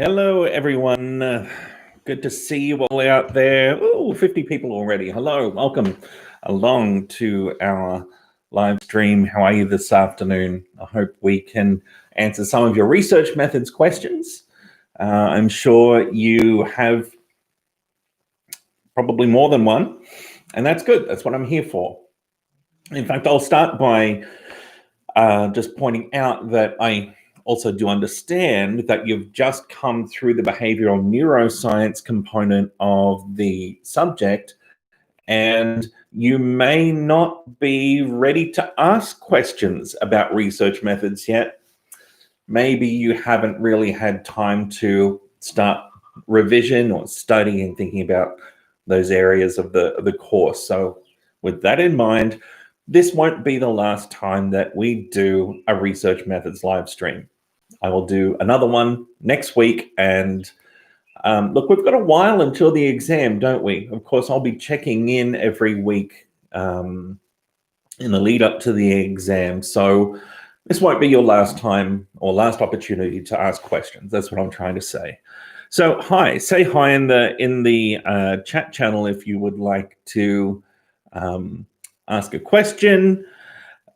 Hello, everyone. Good to see you all out there. Oh, 50 people already. Hello, welcome along to our live stream. How are you this afternoon? I hope we can answer some of your research methods questions. I'm sure you have probably more than one, and that's good. That's what I'm here for. In fact, I'll start by just pointing out that I also do understand that you've just come through the behavioral neuroscience component of the subject, and you may not be ready to ask questions about research methods yet. Maybe you haven't really had time to start revision or study and thinking about those areas of the course. So with that in mind, this won't be the last time that we do a research methods live stream. I will do another one next week. And look, we've got a while until the exam, don't we? Of course, I'll be checking in every week in the lead up to the exam. So this won't be your last time or last opportunity to ask questions. That's what I'm trying to say. So hi, say hi in the chat channel if you would like to ask a question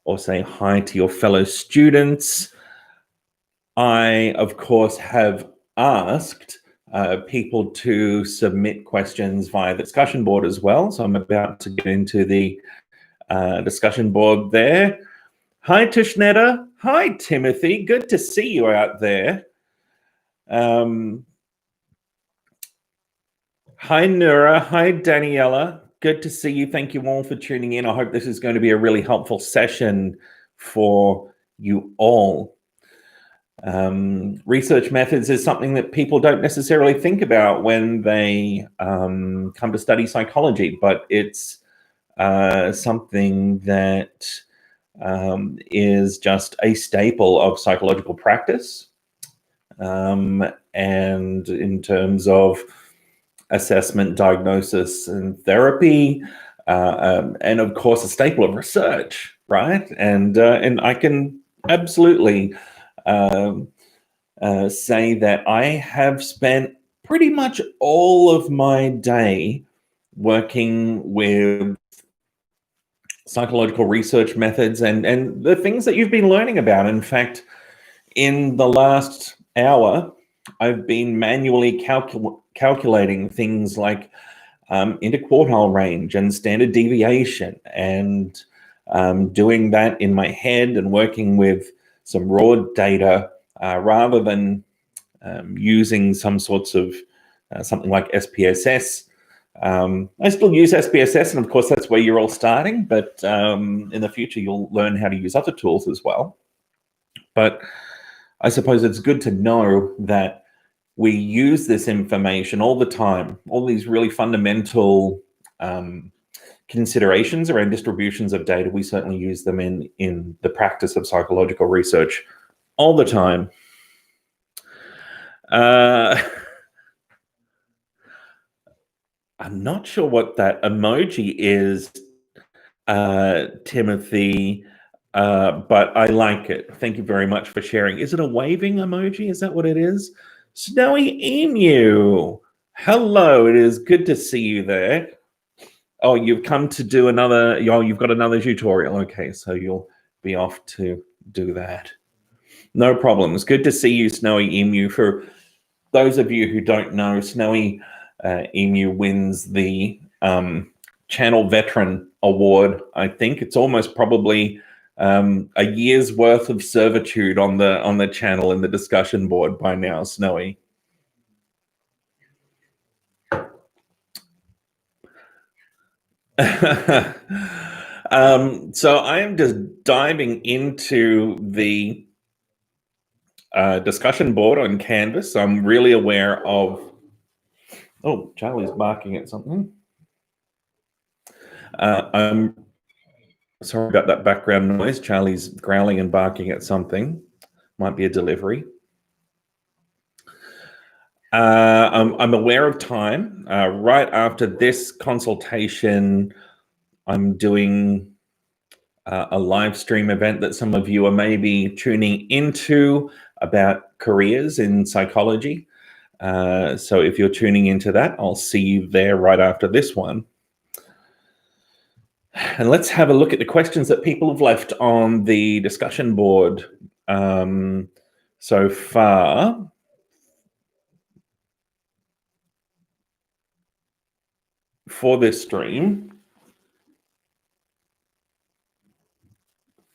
or say hi to your fellow students. I, of course, have asked people to submit questions via the discussion board as well. So I'm about to get into the discussion board there. Hi, Tishnetta. Hi, Timothy. Good to see you out there. Hi, Nura. Hi, Daniela. Good to see you. Thank you all for tuning in. I hope this is going to be a really helpful session for you all. Research methods is something that people don't necessarily think about when they come to study psychology, but it's something that is just a staple of psychological practice. And in terms of assessment, diagnosis, and therapy, and of course a staple of research, right? And I can absolutely say that I have spent pretty much all of my day working with psychological research methods and the things that you've been learning about. In fact, in the last hour, I've been manually calculating things like interquartile range and standard deviation, and doing that in my head and working with some raw data rather than using some sorts of something like SPSS. I still use SPSS, and of course that's where you're all starting, but in the future you'll learn how to use other tools as well. But I suppose it's good to know that we use this information all the time, all these really fundamental considerations around distributions of data. We certainly use them in the practice of psychological research all the time. I'm not sure what that emoji is, Timothy, but I like it. Thank you very much for sharing. Is it a waving emoji? Is that what it is? Snowy Emu. Hello, it is good to see you there. Oh, you've come to do another, oh, you've got another tutorial. Okay, so you'll be off to do that. No problem. It's good to see you, Snowy Emu. For those of you who don't know, Snowy Emu wins the Channel Veteran Award. I think it's almost probably a year's worth of servitude on the channel and the discussion board by now, Snowy. So I am just diving into the discussion board on Canvas. I'm really aware of, oh, Charlie's barking at something. I'm sorry about that background noise. Charlie's growling and barking at something. Might be a delivery. I'm aware of time. Right after this consultation, I'm doing a live stream event that some of you are maybe tuning into about careers in psychology. So if you're tuning into that, I'll see you there right after this one. And let's have a look at the questions that people have left on the discussion board so far. For this stream.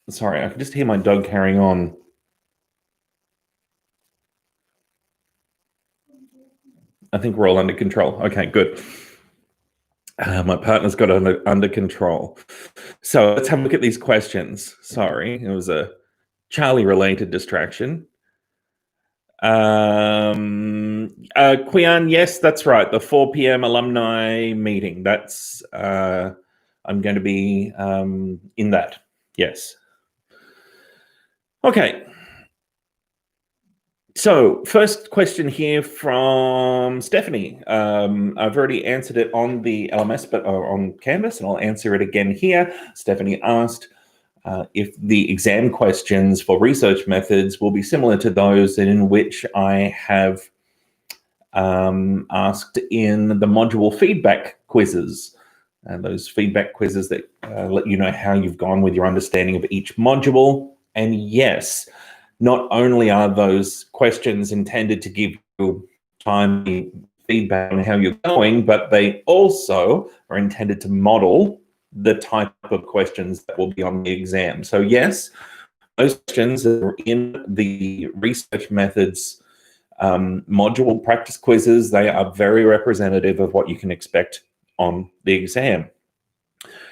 Sorry, I can just hear my dog carrying on. I think we're all under control. Okay, good. My partner's got it under control. So let's have a look at these questions. Sorry, it was a Charlie-related distraction. Quian, yes, that's right. The 4 p.m. alumni meeting. That's I'm going to be in that. Yes. Okay. So first question here from Stephanie. I've already answered it on the LMS, but on Canvas, and I'll answer it again here. Stephanie asked if the exam questions for research methods will be similar to those in which I have asked in the module feedback quizzes. And those feedback quizzes that let you know how you've gone with your understanding of each module. And yes, not only are those questions intended to give you timely feedback on how you're going, but they also are intended to model the type of questions that will be on the exam. So yes, those questions that are in the research methods module practice quizzes, they are very representative of what you can expect on the exam.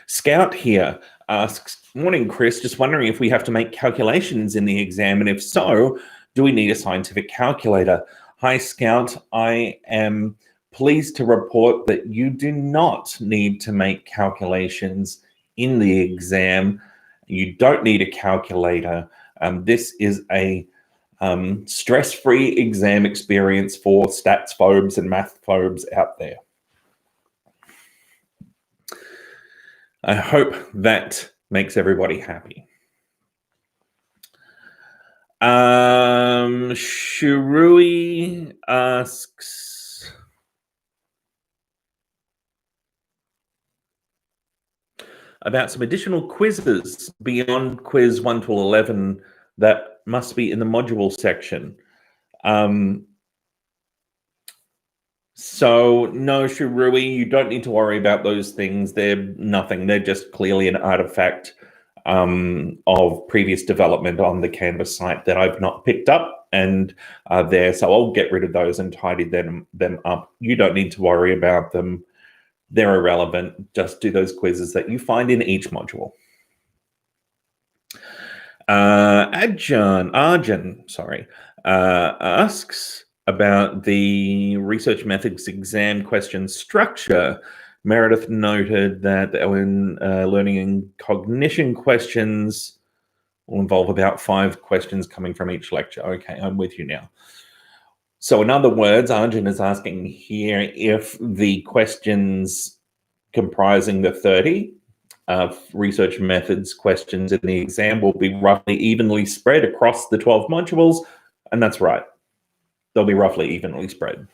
Scout here asks, morning, Chris, just wondering if we have to make calculations in the exam, and if so, do we need a scientific calculator? Hi, Scout. I am pleased to report that you do not need to make calculations in the exam. You don't need a calculator. This is a stress-free exam experience for stats phobes and math phobes out there. I hope that makes everybody happy. Shirui asks, about some additional quizzes beyond quiz 1 to 11 that must be in the module section. So no, Shirui, you don't need to worry about those things. They're nothing. They're just clearly an artifact of previous development on the Canvas site that I've not picked up and are there. So I'll get rid of those and tidy them up. You don't need to worry about them. They're irrelevant. Just do those quizzes that you find in each module. Arjun, asks about the research methods exam question structure. Meredith noted that when learning and cognition questions will involve about 5 questions coming from each lecture. Okay, I'm with you now. So in other words, Arjun is asking here if the questions comprising the 30 research methods questions in the exam will be roughly evenly spread across the 12 modules, and that's right. They'll be roughly evenly spread.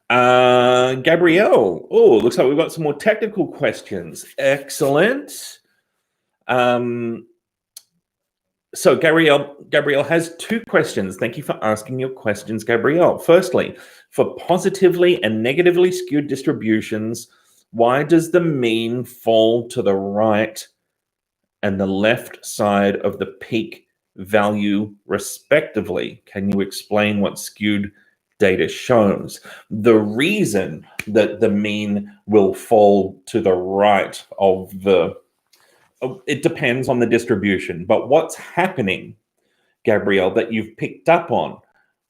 Gabrielle, oh, looks like we've got some more technical questions. Excellent. So Gabrielle has 2 questions. Thank you for asking your questions, Gabrielle. Firstly, for positively and negatively skewed distributions, why does the mean fall to the right and the left side of the peak value respectively? Can you explain what skewed data shows? The reason that the mean will fall to the right of it depends on the distribution, but what's happening, Gabrielle, that you've picked up on,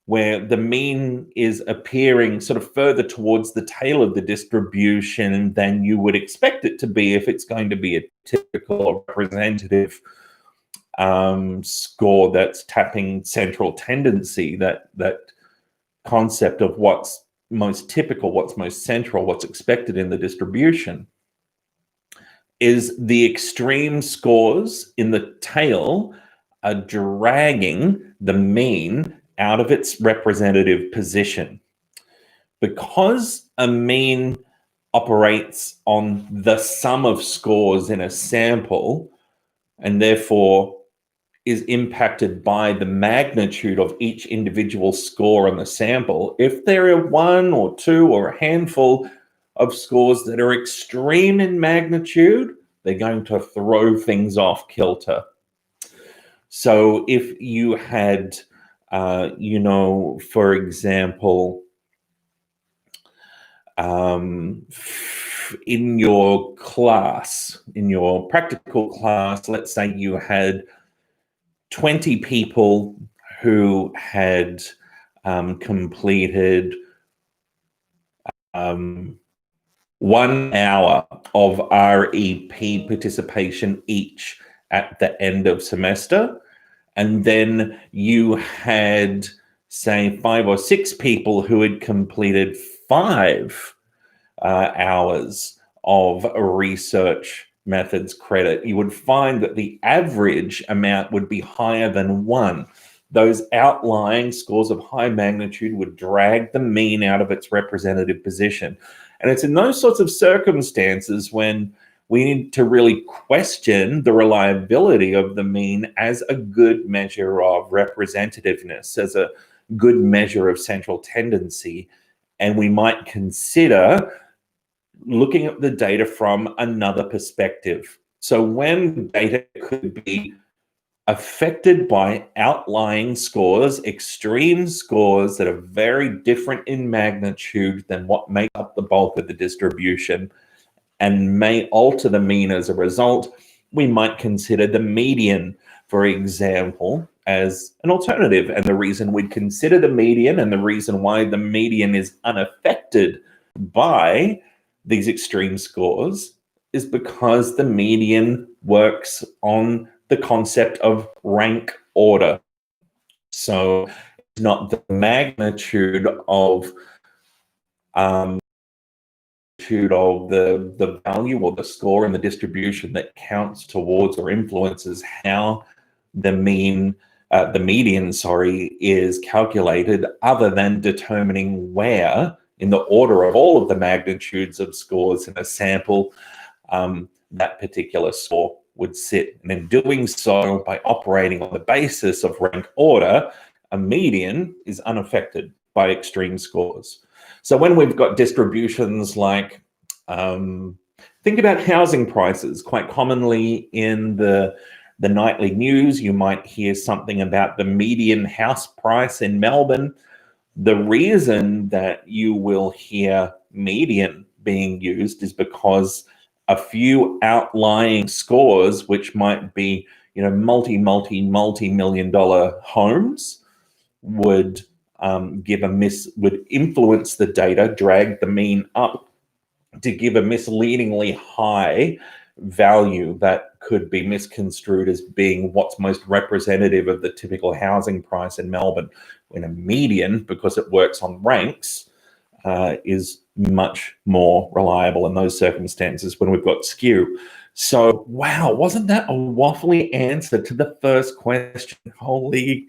where the mean is appearing sort of further towards the tail of the distribution than you would expect it to be if it's going to be a typical or representative score that's tapping central tendency, that concept of what's most typical, what's most central, what's expected in the distribution, is the extreme scores in the tail are dragging the mean out of its representative position. Because a mean operates on the sum of scores in a sample, and therefore is impacted by the magnitude of each individual score on the sample. If there are one or two or a handful of scores that are extreme in magnitude, they're going to throw things off kilter. So if you had, for example, in your class, in your practical class, let's say you had 20 people who had completed 1 hour of REP participation each at the end of semester. And then you had, say, 5 or 6 people who had completed 5 hours of research methods credit. You would find that the average amount would be higher than 1. Those outlying scores of high magnitude would drag the mean out of its representative position. And it's in those sorts of circumstances when we need to really question the reliability of the mean as a good measure of representativeness, as a good measure of central tendency. And we might consider looking at the data from another perspective. So when data could be affected by outlying scores, extreme scores that are very different in magnitude than what make up the bulk of the distribution and may alter the mean as a result, we might consider the median, for example, as an alternative. And the reason we'd consider the median and the reason why the median is unaffected by these extreme scores is because the median works on the concept of rank order. So it's not the magnitude of the value or the score in the distribution that counts towards or influences how the median is calculated, other than determining where in the order of all of the magnitudes of scores in a sample that particular score would sit. And in doing so, by operating on the basis of rank order, a median is unaffected by extreme scores. So when we've got distributions like, think about housing prices. Quite commonly in the nightly news, you might hear something about the median house price in Melbourne. The reason that you will hear median being used is because a few outlying scores, which might be, multi-million dollar homes, would would influence the data, drag the mean up to give a misleadingly high value that could be misconstrued as being what's most representative of the typical housing price in Melbourne, when a median, because it works on ranks, is much more reliable in those circumstances when we've got skew. So, wow, wasn't that a waffly answer to the first question? Holy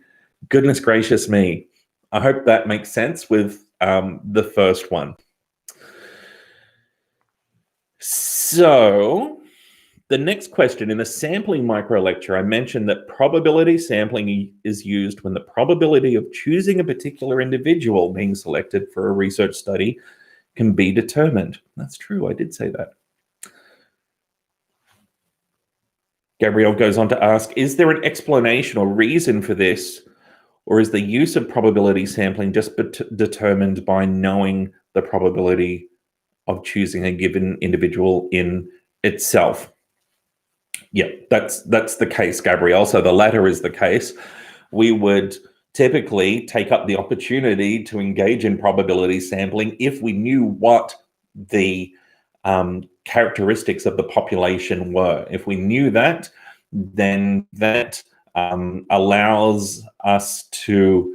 goodness gracious me. I hope that makes sense with the first one. So the next question, in a sampling micro lecture, I mentioned that probability sampling is used when the probability of choosing a particular individual being selected for a research study can be determined. That's true, I did say that. Gabrielle goes on to ask, is there an explanation or reason for this, or is the use of probability sampling just determined by knowing the probability of choosing a given individual in itself? Yeah, that's the case, Gabrielle. So the latter is the case. We would typically take up the opportunity to engage in probability sampling if we knew what the characteristics of the population were. If we knew that, then that allows us to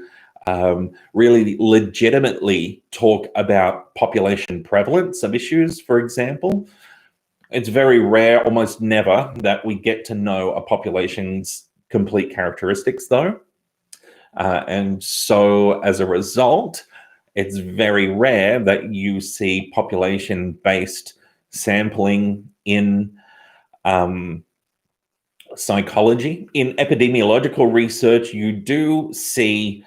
really legitimately talk about population prevalence of issues, for example. It's very rare, almost never, that we get to know a population's complete characteristics, though. And so as a result, it's very rare that you see population-based sampling in psychology. In epidemiological research, you do see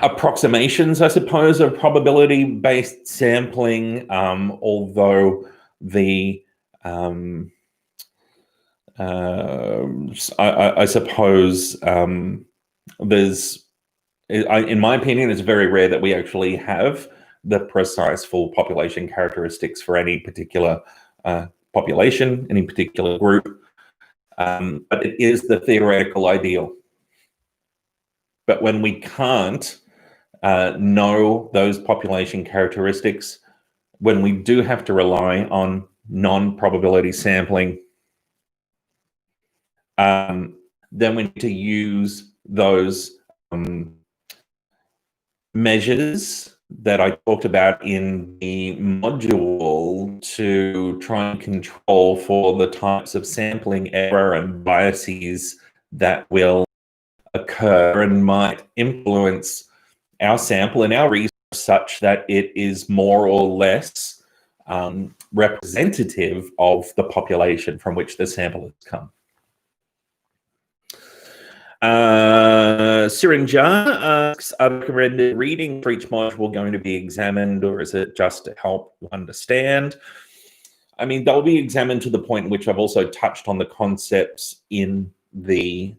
approximations, I suppose, of probability-based sampling, although the I suppose there's, in my opinion, it's very rare that we actually have the precise full population characteristics for any particular population, any particular group, but it is the theoretical ideal. But when we can't know those population characteristics, when we do have to rely on non-probability sampling, then we need to use those measures that I talked about in the module to try and control for the types of sampling error and biases that will occur and might influence our sample and our research such that it is more or less representative of the population from which the sample has come. Sirinja asks, are recommended reading for each module going to be examined, or is it just to help understand? I mean, they'll be examined to the point in which I've also touched on the concepts in the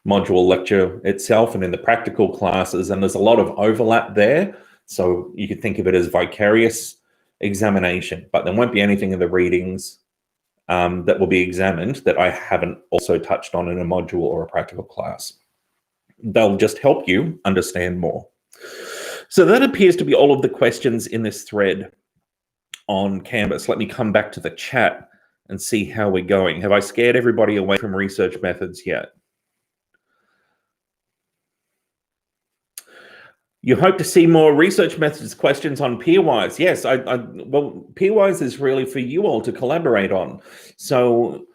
module lecture itself and in the practical classes, and there's a lot of overlap there. So you could think of it as vicarious examination, but there won't be anything in the readings that will be examined that I haven't also touched on in a module or a practical class. They'll just help you understand more. So that appears to be all of the questions in this thread on Canvas. Let me come back to the chat and see how we're going. Have I scared everybody away from research methods yet? You hope to see more research methods questions on Peerwise. Yes, well, Peerwise is really for you all to collaborate on. So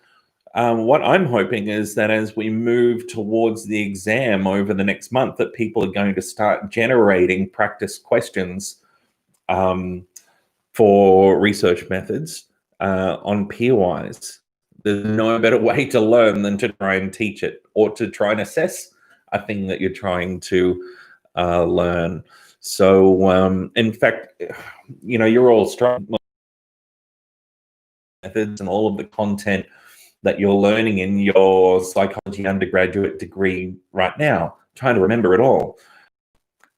what I'm hoping is that as we move towards the exam over the next month, that people are going to start generating practice questions for research methods on Peerwise. There's no better way to learn than to try and teach it or to try and assess a thing that you're trying to learn. So in fact, you know, you're all struggling methods and all of the content that you're learning in your psychology undergraduate degree right now, trying to remember it all.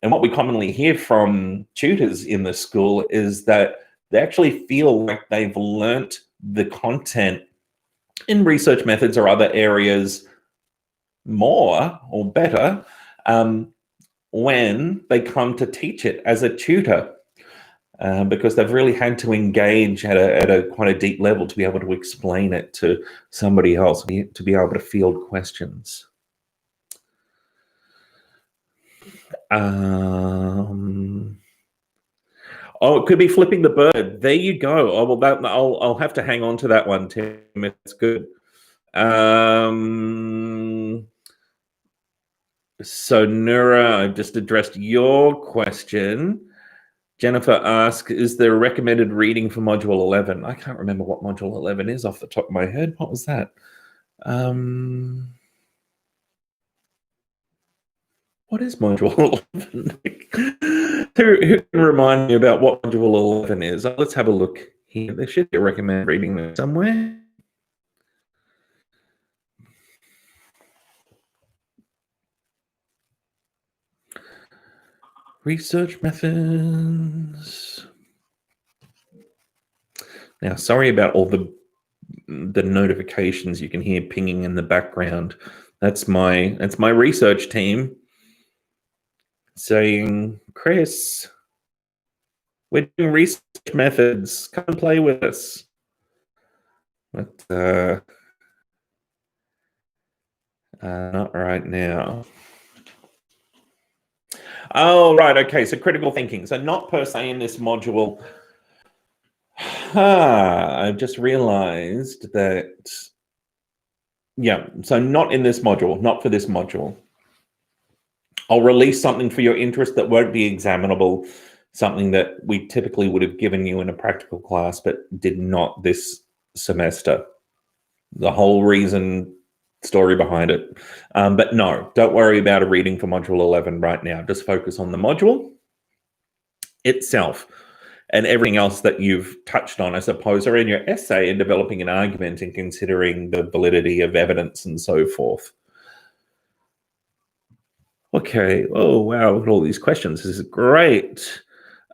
And what we commonly hear from tutors in the school is that they actually feel like they've learnt the content in research methods or other areas more or better when they come to teach it as a tutor, because they've really had to engage at a quite a deep level to be able to explain it to somebody else, to be able to field questions. Oh, it could be flipping the bird. There you go. Oh, well, I'll have to hang on to that one, Tim. It's good. So Nura, I've just addressed your question. Jennifer asks, is there a recommended reading for Module 11? I can't remember what Module 11 is off the top of my head. What was that? What is Module 11? Who can remind me about what Module 11 is? Let's have a look here. There should be a recommended reading there somewhere. Research methods. Now, sorry about all the notifications you can hear pinging in the background. That's my research team saying, Chris, we're doing research methods. Come and play with us. But not right now. Oh, right. Okay. So critical thinking. So not per se in this module. I've just realized that Yeah, so not in this module, not for this module. I'll release something for your interest that won't be examinable, something that we typically would have given you in a practical class, but did not this semester. The whole story behind it. But no, don't worry about a reading for module 11 right now. Just focus on the module itself. And everything else that you've touched on, I suppose, are in your essay in developing an argument and considering the validity of evidence and so forth. Okay. Oh, wow. Look at all these questions. This is great.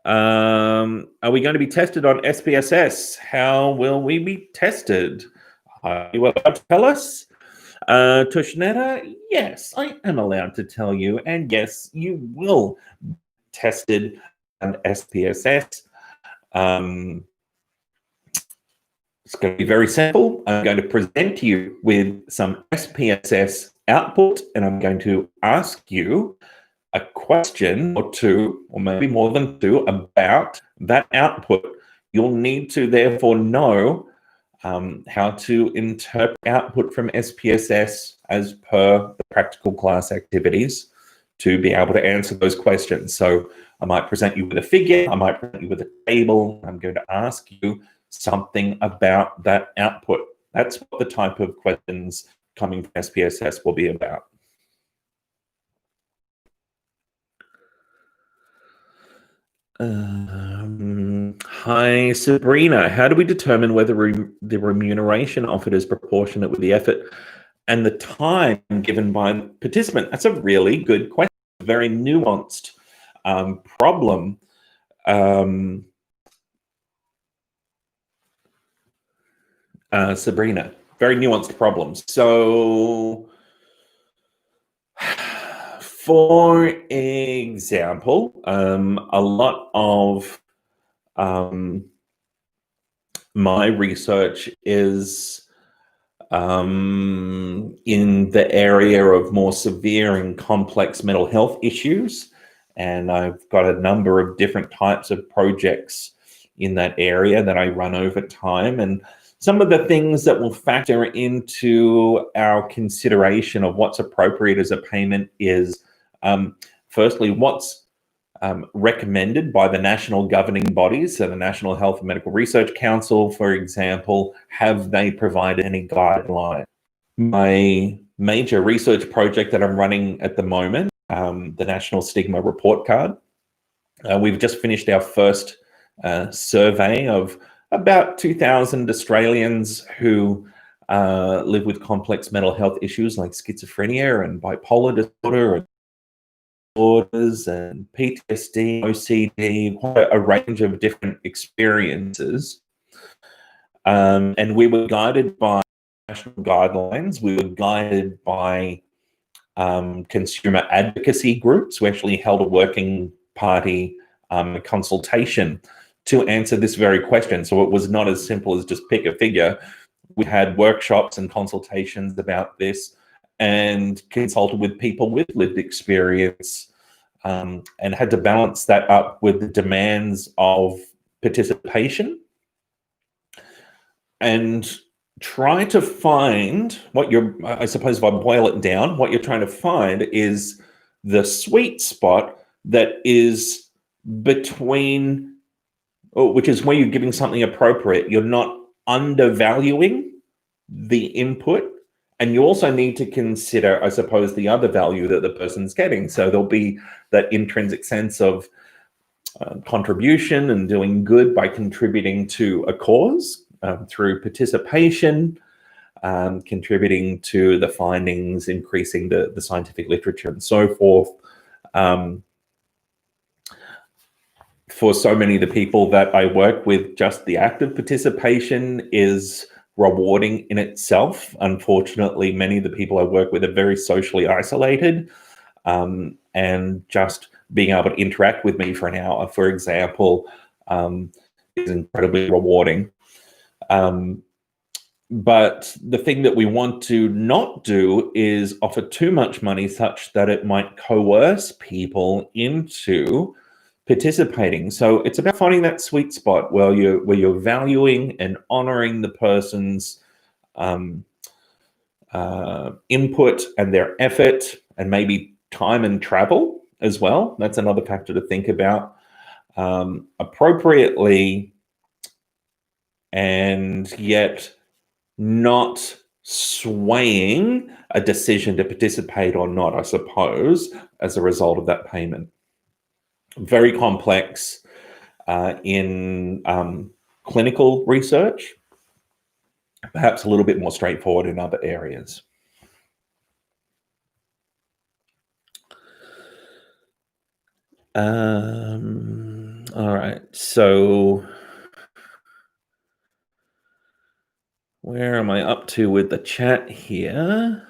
Are we going to be tested on SPSS? How will we be tested? Are you allowed to tell us? Tushnetta, yes, I am allowed to tell you. And yes, you will be tested on SPSS. It's going to be very simple. I'm going to present you with some SPSS output, and I'm going to ask you a question or two, or maybe more than two, about that output. You'll need to therefore know how to interpret output from SPSS as per the practical class activities to be able to answer those questions. So I might present you with a figure, I might present you with a table. I'm going to ask you something about that output. That's what the type of questions coming from SPSS will be about. Hi, Sabrina. How do we determine whether the remuneration offered is proportionate with the effort and the time given by the participant? That's a really good question. Very nuanced problem. Sabrina, very nuanced problems. So, for example, a lot of my research is in the area of more severe and complex mental health issues. And I've got a number of different types of projects in that area that I run over time. And some of the things that will factor into our consideration of what's appropriate as a payment is, firstly, what's recommended by the national governing bodies. So the National Health and Medical Research Council, for example, have they provided any guidelines? My major research project that I'm running at the moment, the National Stigma Report Card, we've just finished our first survey of about 2,000 Australians who live with complex mental health issues like schizophrenia and bipolar disorder and disorders and PTSD, OCD, quite a range of different experiences. And we were guided by national guidelines. We were guided by consumer advocacy groups. We actually held a working party consultation to answer this very question. So it was not as simple as just pick a figure. We had workshops and consultations about this and consulted with people with lived experience and had to balance that up with the demands of participation and try to find what I suppose if I boil it down, what you're trying to find is the sweet spot that is between, which is where you're giving something appropriate. You're not undervaluing the input, and you also need to consider, I suppose, the other value that the person's getting. So there'll be that intrinsic sense of contribution and doing good by contributing to a cause through participation, contributing to the findings, increasing the scientific literature and so forth. For so many of the people that I work with, just the act of participation is rewarding in itself. Unfortunately, many of the people I work with are very socially isolated, and just being able to interact with me for an hour, for example, is incredibly rewarding. But the thing that we want to not do is offer too much money such that it might coerce people into participating. So it's about finding that sweet spot where you're valuing and honoring the person's input and their effort, and maybe time and travel as well. That's another factor to think about. Appropriately, and yet not swaying a decision to participate or not, I suppose, as a result of that payment. Very complex in clinical research, perhaps a little bit more straightforward in other areas. All right, so where am I up to with the chat here?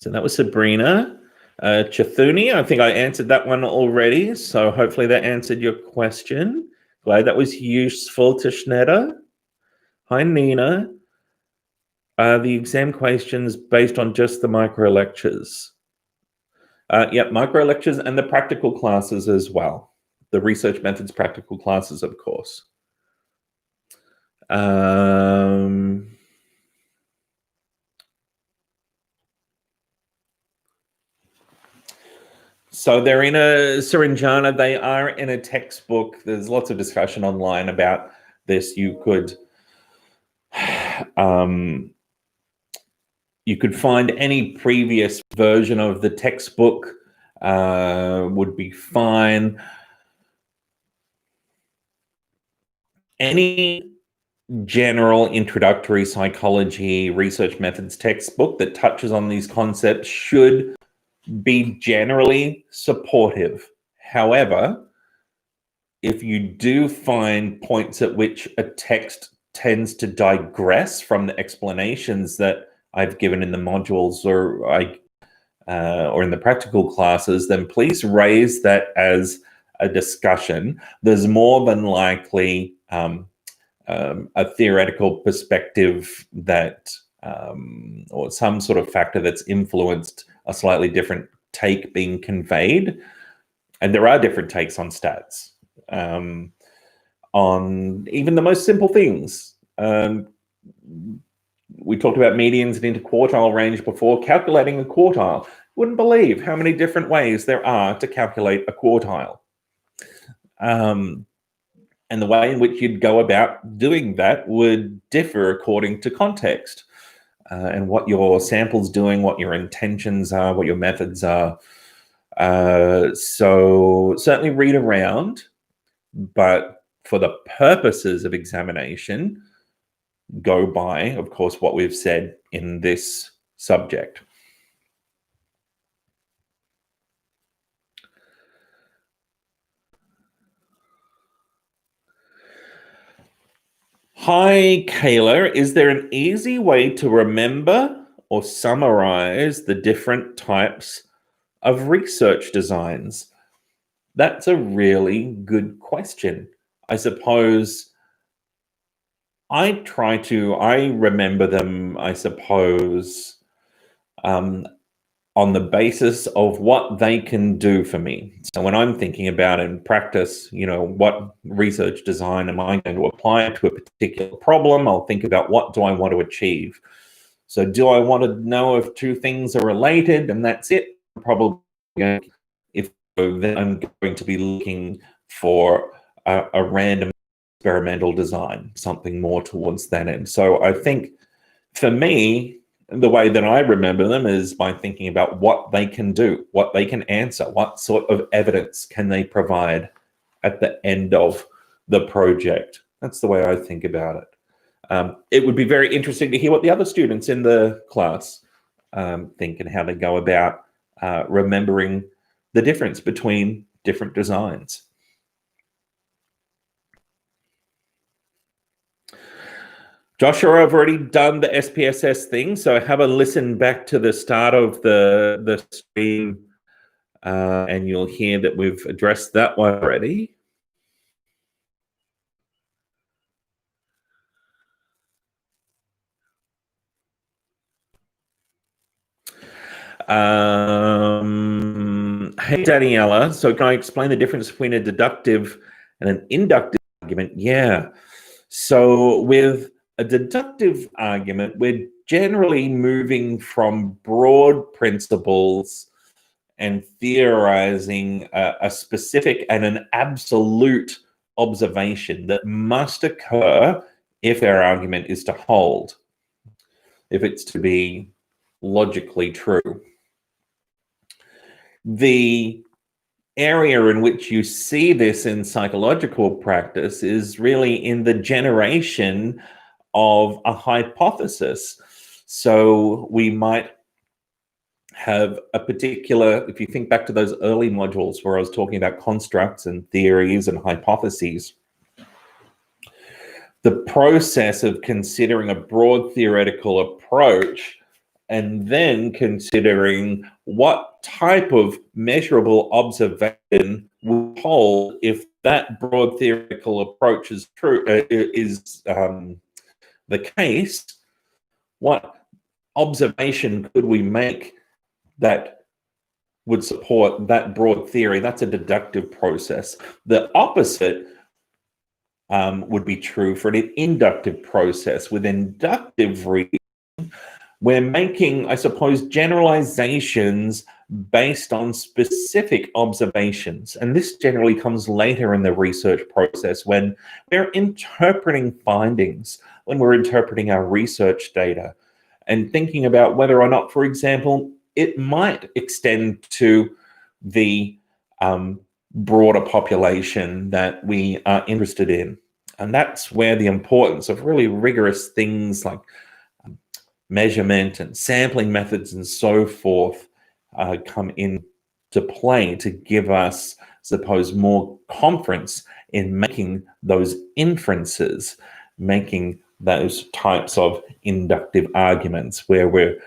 So that was Sabrina. Chathuni, I think I answered that one already, so hopefully that answered your question. Glad that was useful to Schneider. Hi, Nina. The exam questions based on just the micro lectures. Yep, micro lectures and the practical classes as well. The research methods practical classes, of course. So they're in a Saranjana, they are in a textbook. There's lots of discussion online about this. You could find any previous version of the textbook would be fine. Any general introductory psychology research methods textbook that touches on these concepts should be generally supportive. However, if you do find points at which a text tends to digress from the explanations that I've given in the modules or in the practical classes, then please raise that as a discussion. There's more than likely a theoretical perspective that or some sort of factor that's influenced a slightly different take being conveyed. And there are different takes on stats, on even the most simple things. We talked about medians and interquartile range before. Calculating a quartile. Wouldn't believe how many different ways there are to calculate a quartile. And the way in which you'd go about doing that would differ according to context and what your sample's doing, what your intentions are, what your methods are. So certainly read around, but for the purposes of examination, go by, of course, what we've said in this subject. Hi, Kayla. Is there an easy way to remember or summarize the different types of research designs? That's a really good question. I suppose I remember them, I suppose, on the basis of what they can do for me. So when I'm thinking about in practice, what research design am I going to apply to a particular problem? I'll think about what do I want to achieve. So do I want to know if two things are related and that's it? Probably. If so, then I'm going to be looking for a random experimental design, something more towards that end. So I think for me, the way that I remember them is by thinking about what they can do, what they can answer, what sort of evidence can they provide at the end of the project. That's the way I think about it. It would be very interesting to hear what the other students in the class think and how they go about remembering the difference between different designs. Joshua, I've already done the SPSS thing, so have a listen back to the start of the stream, and you'll hear that we've addressed that one already. Hey, Daniela, so can I explain the difference between a deductive and an inductive argument? Yeah. So with a deductive argument, we're generally moving from broad principles and theorizing a specific and an absolute observation that must occur if our argument is to hold, if it's to be logically true. The area in which you see this in psychological practice is really in the generation of a hypothesis. So we might have a particular, if you think back to those early modules where I was talking about constructs and theories and hypotheses, the process of considering a broad theoretical approach and then considering what type of measurable observation will hold if that broad theoretical approach is true, the case, what observation could we make that would support that broad theory? That's a deductive process. The opposite would be true for an inductive process. With inductive reasoning, we're making, I suppose, generalizations based on specific observations. And this generally comes later in the research process when we're interpreting findings, when we're interpreting our research data and thinking about whether or not, for example, it might extend to the broader population that we are interested in. And that's where the importance of really rigorous things like measurement and sampling methods and so forth come into play to give us, I suppose, more confidence in making those inferences, making those types of inductive arguments where we're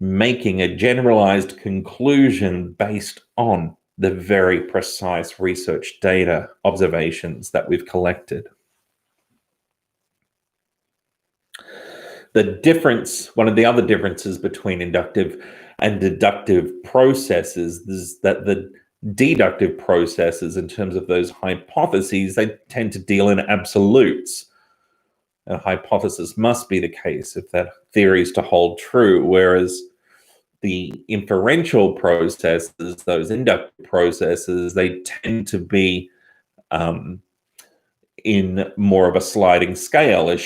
making a generalized conclusion based on the very precise research data observations that we've collected. The difference, one of the other differences between inductive and deductive processes is that the deductive processes, in terms of those hypotheses, they tend to deal in absolutes. A hypothesis must be the case if that theory is to hold true, whereas the inferential processes, those inductive processes, they tend to be in more of a sliding scale, as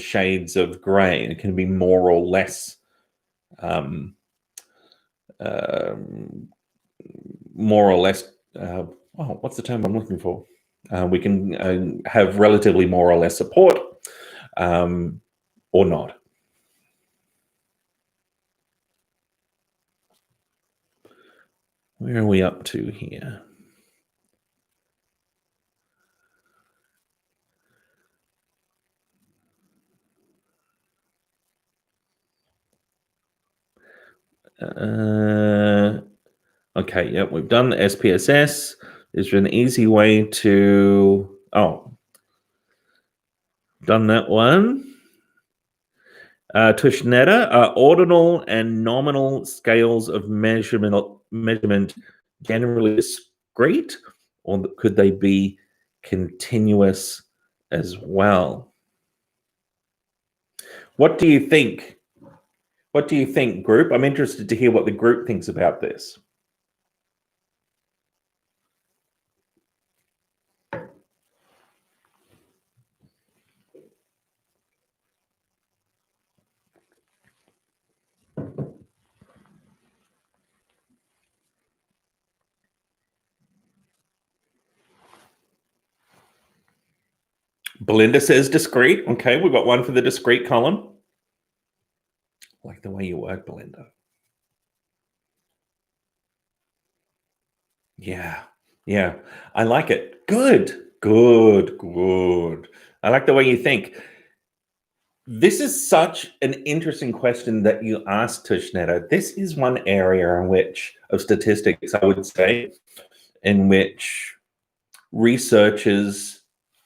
shades of gray. It can be more or less well, what's the term I'm looking for? We can have relatively more or less support or not. Where are we up to here? Okay, yep, we've done the SPSS. Is there an easy way to, done that one. Tushnetta, are ordinal and nominal scales of measurement generally discrete, or could they be continuous as well? What do you think? What do you think, group? I'm interested to hear what the group thinks about this. Belinda says discrete. Okay, we've got one for the discrete column. I like the way you work, Belinda. Yeah, I like it. Good. I like the way you think. This is such an interesting question that you asked, Tushnetta. This is one area of statistics, I would say, in which researchers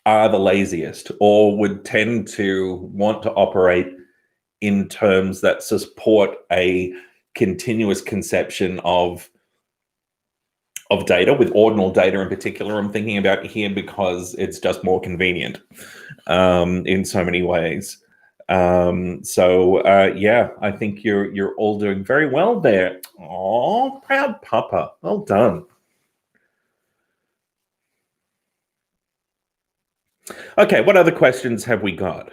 are the laziest or would tend to want to operate in terms that support a continuous conception of data, with ordinal data in particular. I'm thinking about here because it's just more convenient in so many ways. Yeah, I think you're all doing very well there. Oh, proud papa. Well done. Okay, what other questions have we got?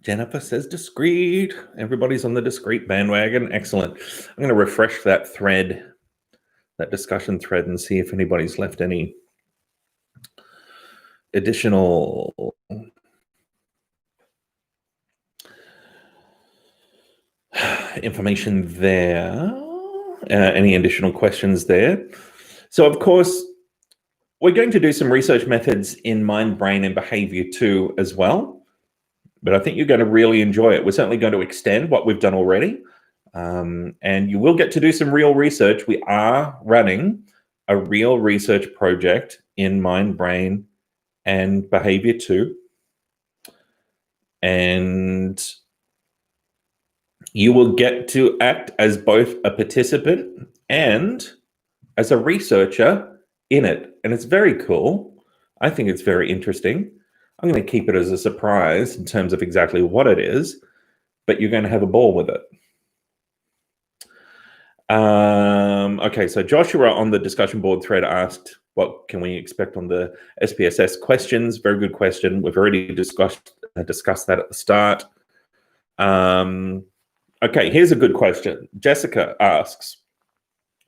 Jennifer says discreet. Everybody's on the discreet bandwagon. Excellent. I'm going to refresh that thread, that discussion thread, and see if anybody's left any additional information there. Any additional questions there? So, of course, we're going to do some research methods in mind, brain, and behavior too as well. But I think you're going to really enjoy it. We're certainly going to extend what we've done already. And you will get to do some real research. We are running a real research project in mind, brain, and behavior too. And you will get to act as both a participant and as a researcher in it. And it's very cool. I think it's very interesting. I'm going to keep it as a surprise in terms of exactly what it is, but you're going to have a ball with it. Okay, so Joshua on the discussion board thread asked, what can we expect on the SPSS questions? Very good question. We've already discussed that at the start. Okay, here's a good question. Jessica asks,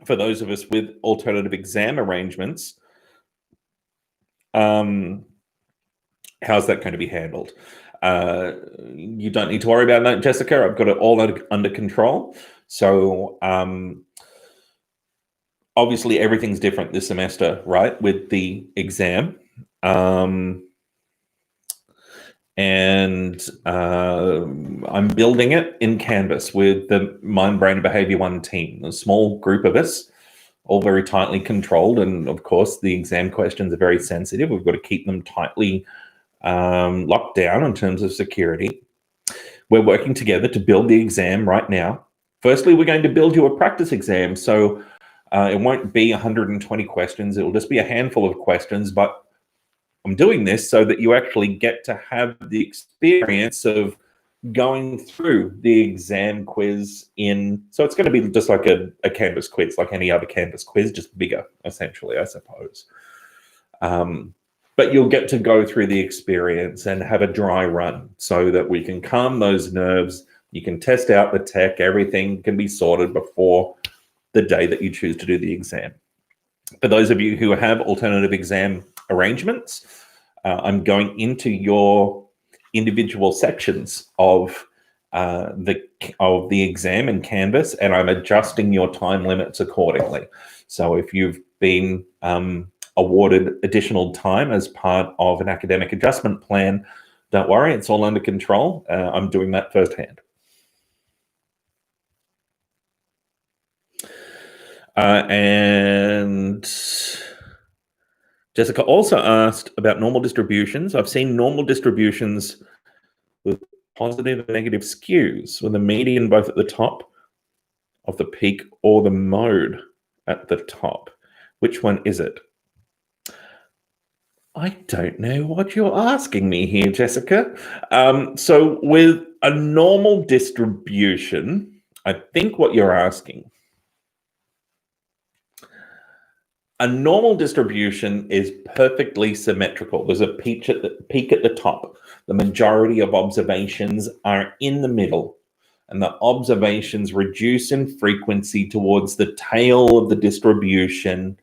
for those of us with alternative exam arrangements, how's that going to be handled? You don't need to worry about that, Jessica. I've got it all under control. So obviously everything's different this semester, right, with the exam. And I'm building it in Canvas with the Mind, Brain, and Behavior 1 team, a small group of us, all very tightly controlled. And of course, the exam questions are very sensitive. We've got to keep them tightly locked down in terms of security. We're working together to build the exam right now. Firstly, we're going to build you a practice exam. So it won't be 120 questions. It will just be a handful of questions, but I'm doing this so that you actually get to have the experience of going through the exam quiz so it's going to be just like a Canvas quiz, like any other Canvas quiz, just bigger, essentially, I suppose. But you'll get to go through the experience and have a dry run so that we can calm those nerves. You can test out the tech. Everything can be sorted before the day that you choose to do the exam. For those of you who have alternative exam arrangements, I'm going into your individual sections of the exam in Canvas, and I'm adjusting your time limits accordingly. So if you've been awarded additional time as part of an academic adjustment plan, don't worry, it's all under control. I'm doing that firsthand. And Jessica also asked about normal distributions. I've seen normal distributions with positive and negative skews, with the median both at the top of the peak or the mode at the top. Which one is it? I don't know what you're asking me here, Jessica. So with a normal distribution, I think what you're asking, a normal distribution is perfectly symmetrical. There's a peak at the top. The majority of observations are in the middle, and the observations reduce in frequency towards the tail of the distribution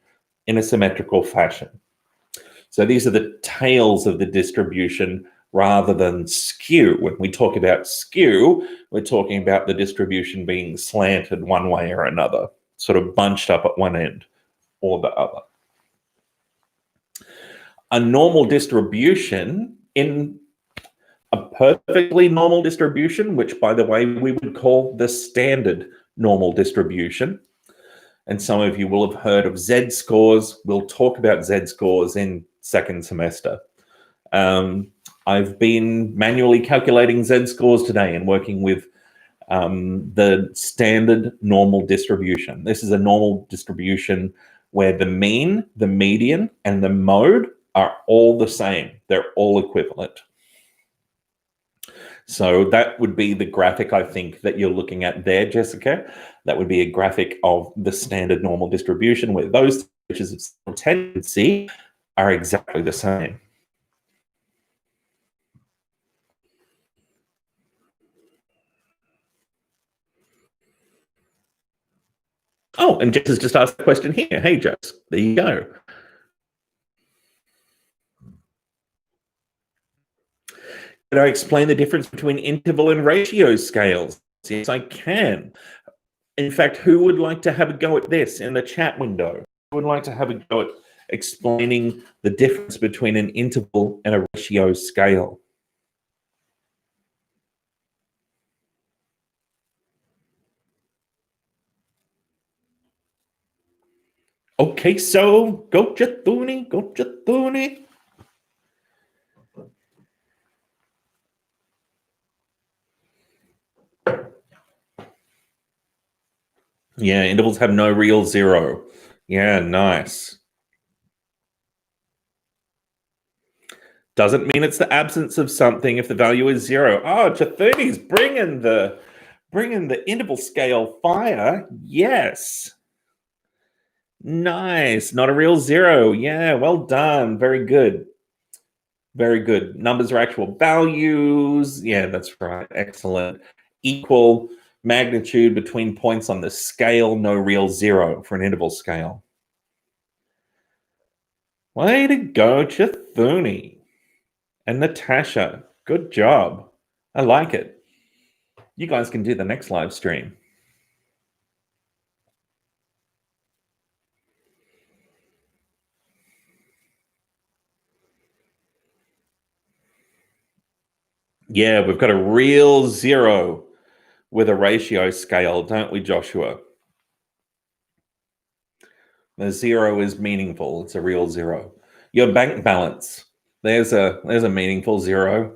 in a symmetrical fashion. So these are the tails of the distribution rather than skew. When we talk about skew, we're talking about the distribution being slanted one way or another, sort of bunched up at one end or the other. A normal distribution, in a perfectly normal distribution, which by the way we would call the standard normal distribution, and some of you will have heard of Z-scores. We'll talk about Z-scores in second semester. I've been manually calculating Z-scores today and working with the standard normal distribution. This is a normal distribution where the mean, the median, and the mode are all the same. They're all equivalent. So that would be the graphic, I think, that you're looking at there, Jessica. That would be a graphic of the standard normal distribution where those features of tendency are exactly the same. Oh, and Jess has just asked a question here. Hey, Jess, there you go. Can I explain the difference between interval and ratio scales? Yes, I can. In fact, who would like to have a go at this in the chat window? Who would like to have a go at explaining the difference between an interval and a ratio scale? Okay, so gotcha, Tony. Yeah, intervals have no real zero. Yeah, nice. Doesn't mean it's the absence of something if the value is zero. Oh, Chathuni's bringing the interval scale fire. Yes. Nice. Not a real zero. Yeah, well done. Very good. Very good. Numbers are actual values. Yeah, that's right. Excellent. Equal magnitude between points on the scale. No real zero for an interval scale. Way to go, Chathuni. And Natasha. Good job. I like it. You guys can do the next live stream. Yeah, we've got a real zero with a ratio scale, don't we, Joshua? The zero is meaningful. It's a real zero. Your bank balance. There's a meaningful zero.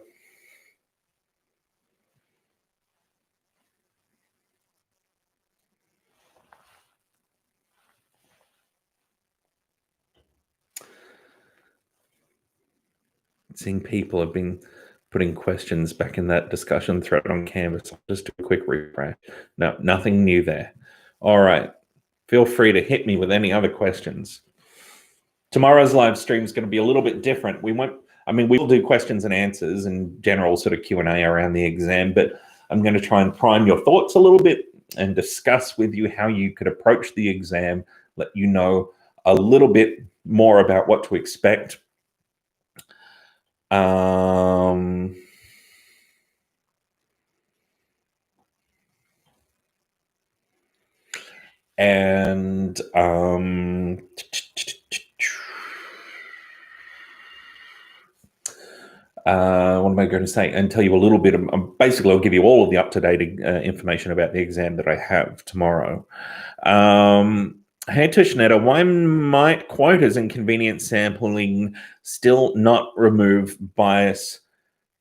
Seeing people have been putting questions back in that discussion thread on Canvas. I'll just do a quick refresh. No, nothing new there. All right. Feel free to hit me with any other questions. Tomorrow's live stream is going to be a little bit different. We will do questions and answers and general sort of Q&A around the exam, but I'm going to try and prime your thoughts a little bit and discuss with you how you could approach the exam, let you know a little bit more about what to expect. What am I going to say? And tell you a little bit of, basically, I'll give you all of the up-to-date information about the exam that I have tomorrow. Hey, Tushnetta, why might quotas and convenience sampling still not remove bias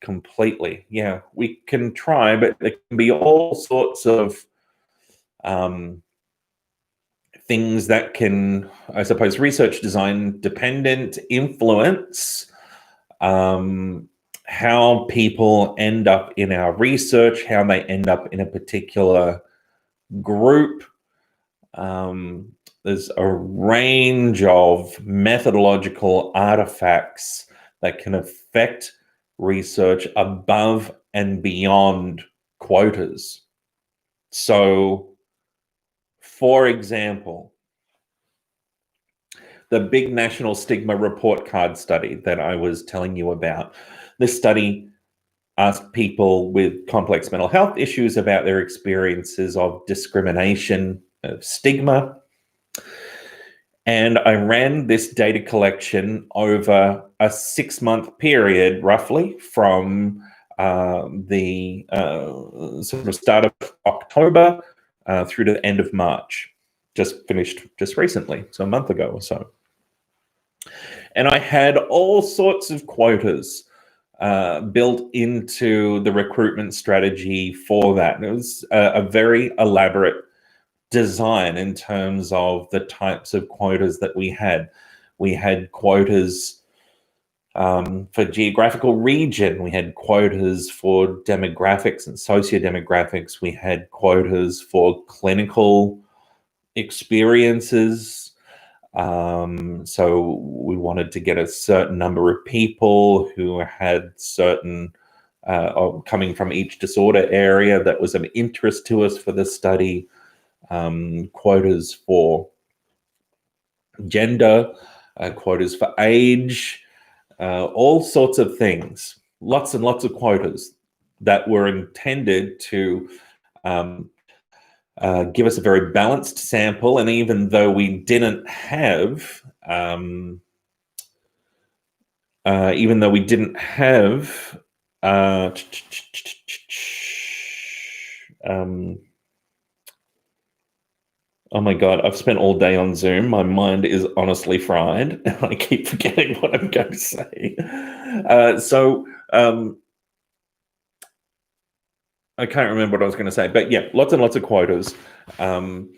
completely? Yeah, we can try, but there can be all sorts of things that can, I suppose, research design dependent influence how people end up in our research, how they end up in a particular group. There's a range of methodological artifacts that can affect research above and beyond quotas. So, for example, the big national stigma report card study that I was telling you about. This study asked people with complex mental health issues about their experiences of discrimination, of stigma. And I ran this data collection over a 6-month period, roughly, from the sort of start of October through to the end of March. Just finished just recently, so a month ago or so. And I had all sorts of quotas built into the recruitment strategy for that. And it was a very elaborate design in terms of the types of quotas that we had. We had quotas for geographical region. We had quotas for demographics and sociodemographics. We had quotas for clinical experiences. So we wanted to get a certain number of people who had certain coming from each disorder area that was of interest to us for the study. Quotas for gender, quotas for age, all sorts of things. Lots and lots of quotas that were intended to give us a very balanced sample. And even though we didn't have, oh my God, I've spent all day on Zoom. My mind is honestly fried. I keep forgetting what I'm going to say. I can't remember what I was going to say, but yeah, lots and lots of quotas. The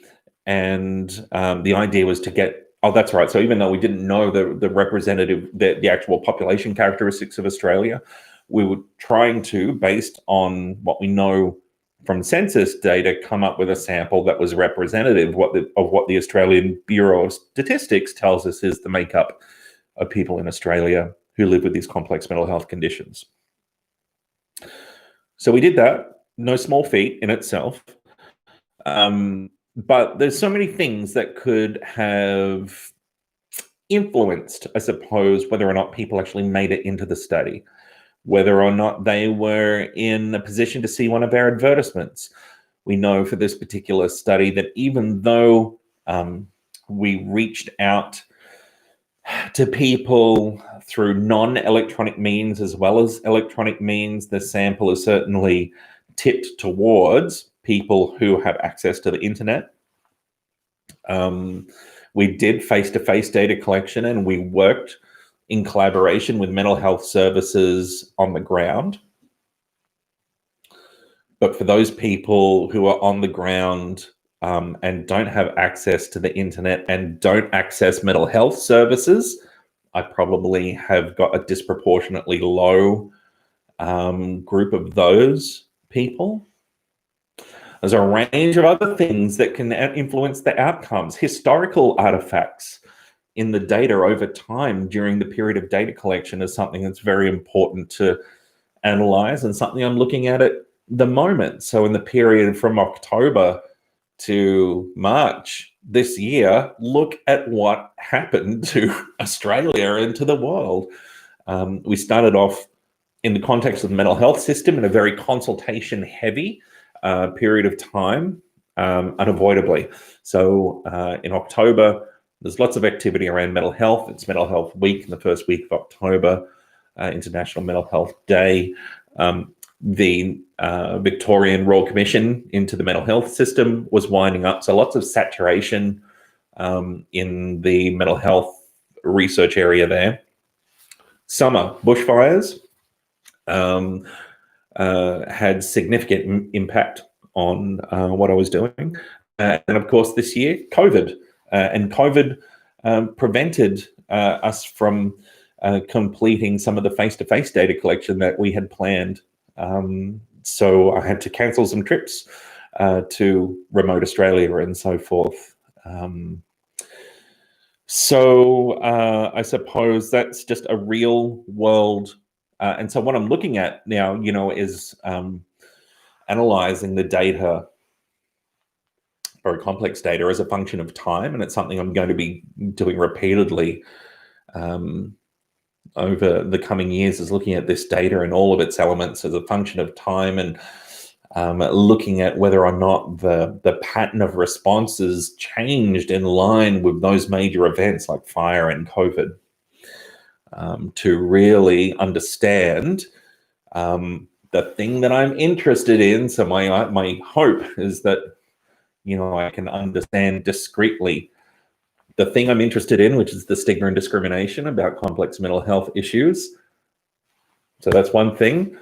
idea was to get, oh, that's right. So even though we didn't know the representative, the actual population characteristics of Australia, we were trying to, based on what we know from census data, come up with a sample that was representative of what the Australian Bureau of Statistics tells us is the makeup of people in Australia who live with these complex mental health conditions. So we did that. No small feat in itself. But there's so many things that could have influenced, I suppose, whether or not people actually made it into the study, whether or not they were in a position to see one of our advertisements. We know for this particular study that even though we reached out to people through non-electronic means as well as electronic means, the sample is certainly tipped towards people who have access to the internet. We did face-to-face data collection, and we worked in collaboration with mental health services on the ground. But for those people who are on the ground and don't have access to the internet and don't access mental health services, I probably have got a disproportionately low group of those people. There's a range of other things that can influence the outcomes. Historical artifacts in the data over time during the period of data collection is something that's very important to analyze, and something I'm looking at the moment. So in the period from October to March this year, look at what happened to Australia and to the world. We started off in the context of the mental health system in a very consultation-heavy period of time, unavoidably. So in October, there's lots of activity around mental health. It's Mental Health Week in the first week of October, International Mental Health Day. The Victorian Royal Commission into the mental health system was winding up. So lots of saturation in the mental health research area there. Summer, bushfires had significant impact on what I was doing. And of course, this year, COVID. And COVID prevented us from completing some of the face-to-face data collection that we had planned. So I had to cancel some trips to remote Australia and so forth. I suppose that's just a real world. And so what I'm looking at now, is analyzing the data, very complex data, as a function of time. And it's something I'm going to be doing repeatedly over the coming years, is looking at this data and all of its elements as a function of time, and looking at whether or not the pattern of responses changed in line with those major events like fire and COVID, to really understand the thing that I'm interested in. So my hope is that, I can understand discreetly the thing I'm interested in, which is the stigma and discrimination about complex mental health issues. So that's one thing.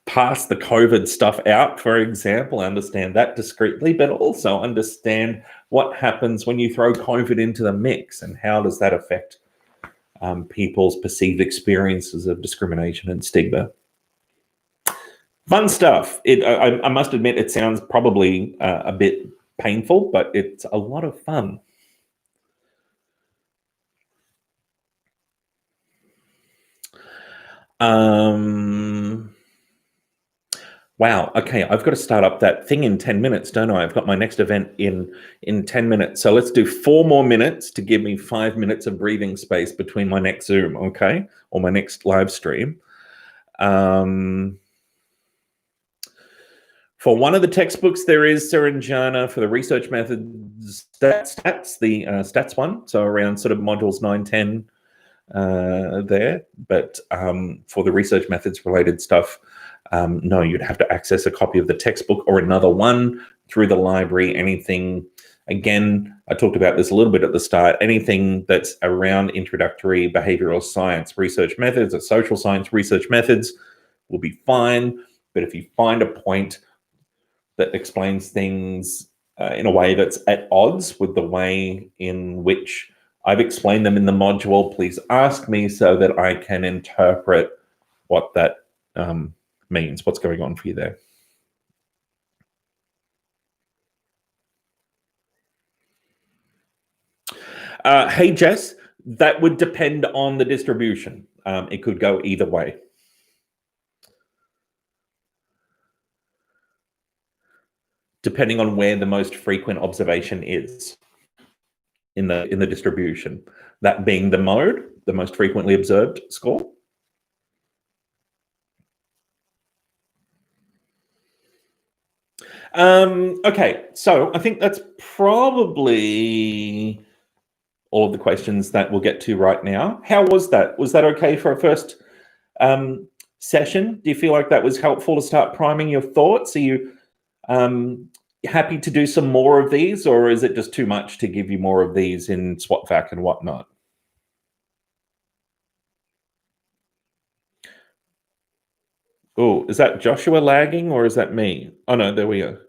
Pass the COVID stuff out, for example, understand that discreetly, but also understand what happens when you throw COVID into the mix and how does that affect people's perceived experiences of discrimination and stigma. Fun stuff. I must admit, it sounds probably a bit painful, but it's a lot of fun. Wow. Okay, I've got to start up that thing in 10 minutes, don't I? I've got my next event in 10 minutes. So let's do 4 more minutes to give me 5 minutes of breathing space between my next Zoom, okay? Or my next live stream. For one of the textbooks, there is Seranjana for the research methods, stats, the stats one. So around sort of modules 9, 10 there. But for the research methods related stuff, no, you'd have to access a copy of the textbook or another one through the library. Anything, again, I talked about this a little bit at the start, anything that's around introductory behavioral science research methods or social science research methods will be fine. But if you find a point that explains things in a way that's at odds with the way in which I've explained them in the module, please ask me so that I can interpret what that means, what's going on for you there. Hey, Jess, that would depend on the distribution. It could go either way. Depending on where the most frequent observation is in the distribution, that being the mode, the most frequently observed score. Okay, so I think that's probably all of the questions that we'll get to right now. How was that? Was that okay for a first session? Do you feel like that was helpful to start priming your thoughts? Are you happy to do some more of these, or is it just too much to give you more of these in SWOT-VAC and whatnot? Oh, is that Joshua lagging or is that me? Oh no, there we go.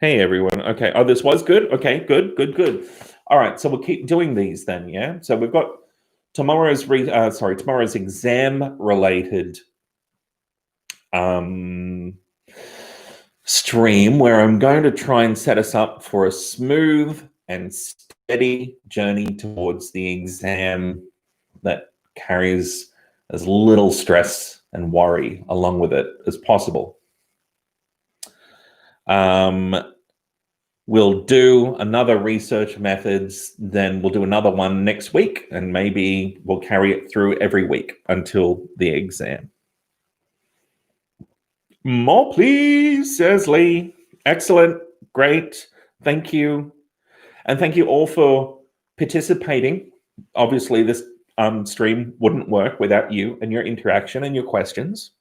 Hey everyone. Okay. Oh, this was good. Okay, good. All right, so we'll keep doing these then, yeah? So we've got tomorrow's exam related stream where I'm going to try and set us up for a smooth and steady journey towards the exam that carries as little stress and worry along with it as possible. We'll do another research methods, then we'll do another one next week, and maybe we'll carry it through every week until the exam. More, please, says Lee. Excellent. Great. Thank you. And thank you all for participating. Obviously, this stream wouldn't work without you and your interaction and your questions.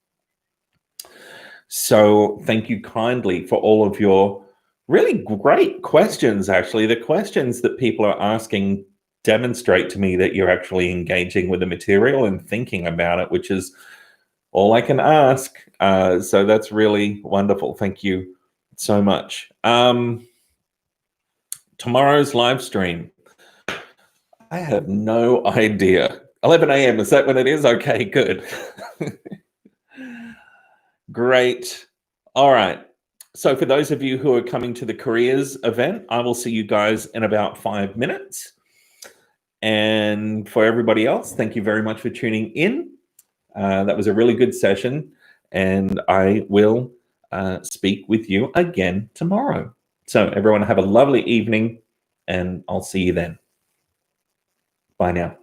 So thank you kindly for all of your really great questions, actually. The questions that people are asking demonstrate to me that you're actually engaging with the material and thinking about it, which is all I can ask. So that's really wonderful. Thank you so much. Tomorrow's live stream. I have no idea. 11 a.m. Is that when it is? Okay, good. Great. All right. So for those of you who are coming to the careers event, I will see you guys in about 5 minutes. And for everybody else, thank you very much for tuning in. That was a really good session, and I will speak with you again tomorrow. So everyone have a lovely evening, and I'll see you then. Bye now.